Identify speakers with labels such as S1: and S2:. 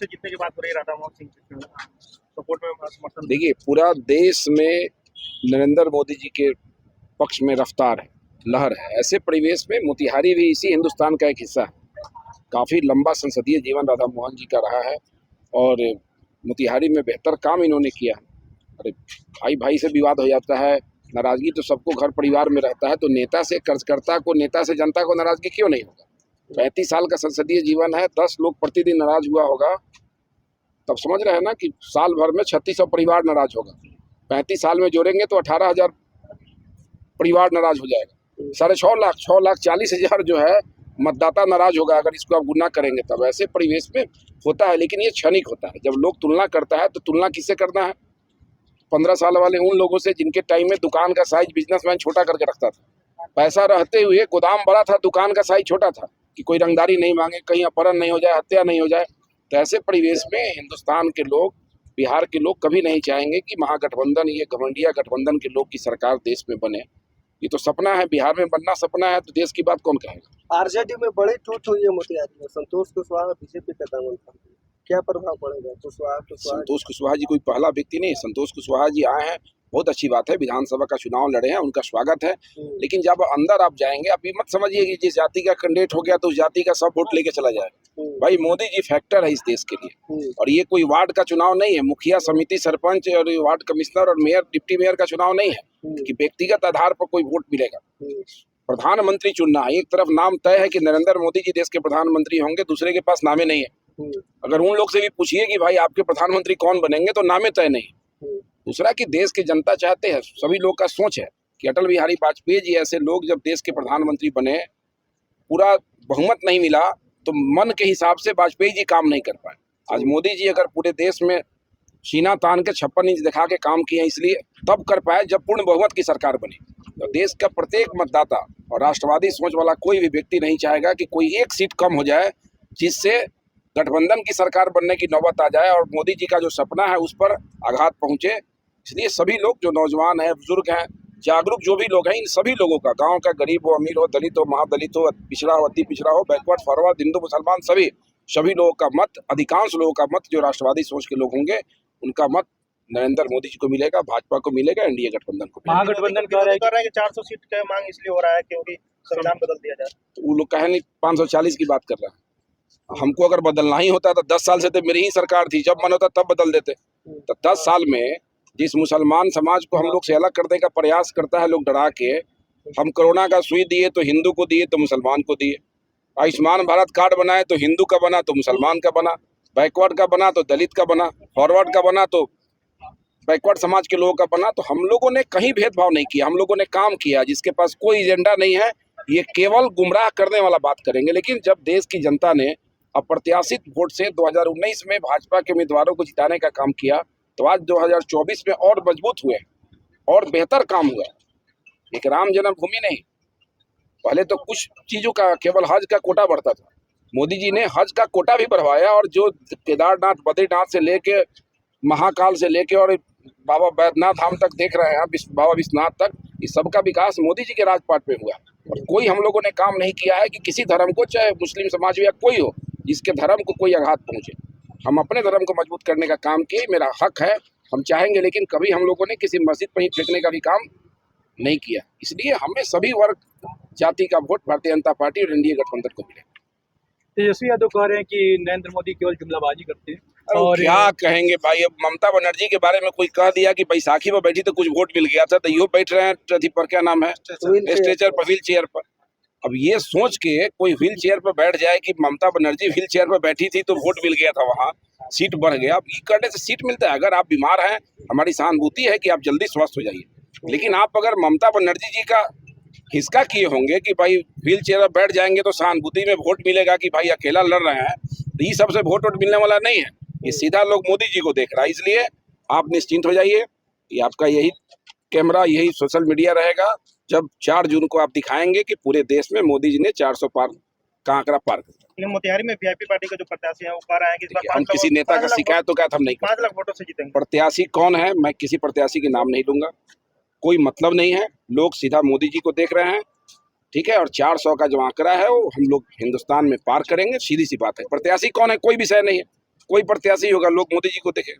S1: से जीतने की बात हो रही है राधा मोहन सिंह के सपोर्ट में समर्थन।
S2: देखिए, पूरा देश में नरेंद्र मोदी जी के पक्ष में रफ्तार है, लहर है। ऐसे परिवेश में मोतिहारी भी इसी हिंदुस्तान का एक हिस्सा है। काफ़ी लंबा संसदीय जीवन राधा मोहन जी का रहा है और मोतिहारी में बेहतर काम इन्होंने किया है। अरे भाई भाई से विवाद हो जाता है, नाराजगी तो सबको घर परिवार में रहता है, तो नेता से कर्जकर्ता को, नेता से जनता को नाराजगी क्यों नहीं होगा। 35 साल का संसदीय जीवन है, 10 लोग प्रतिदिन नाराज हुआ होगा, तब समझ रहे हैं ना कि साल भर में 3600 परिवार नाराज होगा। 35 साल में जोड़ेंगे तो 18,000 परिवार नाराज हो जाएगा। 6,40,000 जो है मतदाता नाराज होगा अगर इसको आप गुना करेंगे तब। ऐसे परिवेश में होता है, लेकिन ये क्षणिक होता है। जब लोग तुलना करता है तो तुलना किससे करना है? 15 साल वाले उन लोगों से जिनके टाइम में दुकान का साइज बिजनेसमैन छोटा करके रखता था। पैसा रहते हुए गोदाम बड़ा था, दुकान का साइज छोटा था कि कोई रंगदारी नहीं मांगे, कहीं अपहरण नहीं हो जाए, हत्या नहीं हो जाए। तो ऐसे परिवेश में हिंदुस्तान के लोग, बिहार के लोग कभी नहीं चाहेंगे कि महागठबंधन, ये घमंडिया गठबंधन के लोग की सरकार देश में बने। ये तो सपना है, बिहार में बनना सपना है, तो देश की बात कौन कहेगा।
S3: आरजेडी में बड़ी टूट हुई है मोतिहारी में। संतोष कुशवाहा बीजेपी का दामन थामे, क्या प्रभाव पड़ेगा?
S2: संतोष कुशवाहा जी कोई पहला व्यक्ति नहीं। संतोष कुशवाहा जी आए हैं, बहुत अच्छी बात है, विधानसभा का चुनाव लड़े हैं, उनका स्वागत है। लेकिन जब अंदर आप जाएंगे, आप ये मत समझिए कि जिस जाति का कैंडिडेट हो गया तो उस जाति का सब वोट लेके चला जाए। भाई मोदी जी फैक्टर है इस देश के लिए, और ये कोई वार्ड का चुनाव नहीं है, मुखिया समिति, सरपंच और वार्ड कमिश्नर और मेयर, डिप्टी मेयर का चुनाव नहीं है कि व्यक्तिगत आधार पर कोई वोट मिलेगा। प्रधानमंत्री चुनना है। एक तरफ नाम तय है कि नरेंद्र मोदी जी देश के प्रधानमंत्री होंगे, दूसरे के पास नामे नहीं है। अगर उन लोग से भी पूछिए कि भाई आपके प्रधानमंत्री कौन बनेंगे, तो नामे तय नहीं। दूसरा कि देश की जनता चाहते हैं, सभी लोग का सोच है कि अटल बिहारी वाजपेयी जी ऐसे लोग जब देश के प्रधानमंत्री बने, पूरा बहुमत नहीं मिला, तो मन के हिसाब से वाजपेयी जी काम नहीं कर पाए। आज मोदी जी अगर पूरे देश में सीना तान के 56 इंच दिखा के काम किए, इसलिए तब कर पाए जब पूर्ण बहुमत की सरकार बनी। तो देश का प्रत्येक मतदाता और राष्ट्रवादी सोच वाला कोई भी व्यक्ति नहीं चाहेगा कि कोई एक सीट कम हो जाए, जिससे गठबंधन की सरकार बनने की नौबत आ जाए और मोदी जी का जो सपना है उस पर आघात पहुंचे। इसलिए सभी लोग जो नौजवान हैं, बुजुर्ग हैं, जागरूक जो भी लोग हैं, इन सभी लोगों का, गांव का गरीब हो, अमीर हो, दलित हो, महादलित हो, पिछड़ा हो, अति पिछड़ा हो, बैकवर्ड फॉरवर्ड, हिंदू मुसलमान, सभी लोगों का मत, अधिकांश लोगों का मत, जो राष्ट्रवादी सोच के लोग होंगे, उनका मत नरेंद्र मोदी जी को मिलेगा, भाजपा को मिलेगा, एनडीए गठबंधन को मिलेगा।
S1: महागठबंधन कह रहा है कि 400 सीट का मांग इसलिए हो रहा है क्योंकि संविधान बदल दिया जाए।
S2: तो वो लोग कहे नहीं 540 की बात कर रहा है। हमको अगर बदलना ही होता तो 10 साल से तो मेरी ही सरकार थी, जब मन होता तब बदल देते। तो 10 साल में जिस मुसलमान समाज को हम लोग से अलग करने का प्रयास करता है लोग डरा के, हम कोरोना का सुई दिए तो हिंदू को दिए तो मुसलमान को दिए, आयुष्मान भारत कार्ड बनाए तो हिंदू का बना तो मुसलमान का बना, बैकवर्ड का बना तो दलित का बना, फॉरवर्ड का बना तो बैकवर्ड समाज के लोगों का बना। तो हम लोगों ने कहीं भेदभाव नहीं किया, हम लोगों ने काम किया। जिसके पास कोई एजेंडा नहीं है, ये केवल गुमराह करने वाला बात करेंगे। लेकिन जब देश की जनता ने अप्रत्याशित वोट से 2019 में भाजपा के उम्मीदवारों को जिताने का काम किया, तो आज 2024 में और मजबूत हुए और बेहतर काम हुआ। एक राम जन्मभूमि नहीं, पहले तो कुछ चीजों का केवल हज का कोटा बढ़ता था, मोदी जी ने हज का कोटा भी बढ़वाया। और जो केदारनाथ, बद्रीनाथ से लेके, महाकाल से लेके और बाबा बैद्यनाथ धाम तक देख रहे हैं, बाबा विश्वनाथ तक, इस सबका विकास मोदी जी के राजपाट में हुआ। और कोई हम लोगों ने काम नहीं किया है कि किसी धर्म को, चाहे मुस्लिम समाज या कोई हो, जिसके धर्म को कोई आघात पहुंचे। हम अपने धर्म को मजबूत करने का काम किए, मेरा हक है, हम चाहेंगे। लेकिन कभी हम लोगों ने किसी मस्जिद पर ही फेंकने का भी काम नहीं किया। इसलिए हमें सभी वर्ग जाति का वोट भारतीय जनता पार्टी और एनडीए गठबंधन को मिलेगा।
S1: तेजस्वी यादव कह रहे हैं कि नरेंद्र मोदी केवल जुमलाबाजी करते हैं।
S2: और क्या कहेंगे भाई, अब ममता बनर्जी के बारे में कोई कह दिया कि बैसाखी में बैठी तो कुछ वोट मिल गया था, तो यो बैठ रहे हैं अथी पर, क्या नाम है, स्ट्रेचर पर, व्हील चेयर पर। अब ये सोच के कोई व्हील चेयर पर बैठ जाए कि ममता बनर्जी व्हील चेयर पर बैठी थी तो वोट मिल गया था, वहाँ सीट बढ़ गया। अब ये करने से सीट मिलता है? अगर आप बीमार हैं, हमारी सहानुभूति है कि आप जल्दी स्वस्थ हो जाइए, लेकिन आप अगर ममता बनर्जी जी का हिस्सा किए होंगे कि भाई व्हील चेयर पर बैठ जाएंगे तो सहानुभूति में वोट मिलेगा कि भाई अकेला लड़ रहे हैं, तो ये सबसे वोट मिलने वाला नहीं है। ये सीधा लोग मोदी जी को देख रहा है। इसलिए आप निश्चिंत हो जाइए, ये आपका यही कैमरा, यही सोशल मीडिया रहेगा। जब 4 जून को आप दिखाएंगे कि पूरे देश में मोदी जी ने 400 पार का आंकड़ा पार कर दिया।
S1: मोतिहारी में वीआईपी पार्टी का जो प्रत्याशी है वो कह रहा है कि
S2: हम किसी नेता का शिकायत तो क्या हम नहीं,
S1: 5 लाख वोटों से जीतेंगे।
S2: प्रत्याशी कौन है, मैं किसी प्रत्याशी के नाम नहीं लूंगा, कोई मतलब नहीं है। लोग सीधा मोदी जी को देख रहे हैं, ठीक है। और 400 का जो आंकड़ा है वो हम लोग हिंदुस्तान में पार करेंगे, सीधी सी बात है। प्रत्याशी कौन है, कोई विषय नहीं है, कोई प्रत्याशी होगा, लोग मोदी जी को देखें।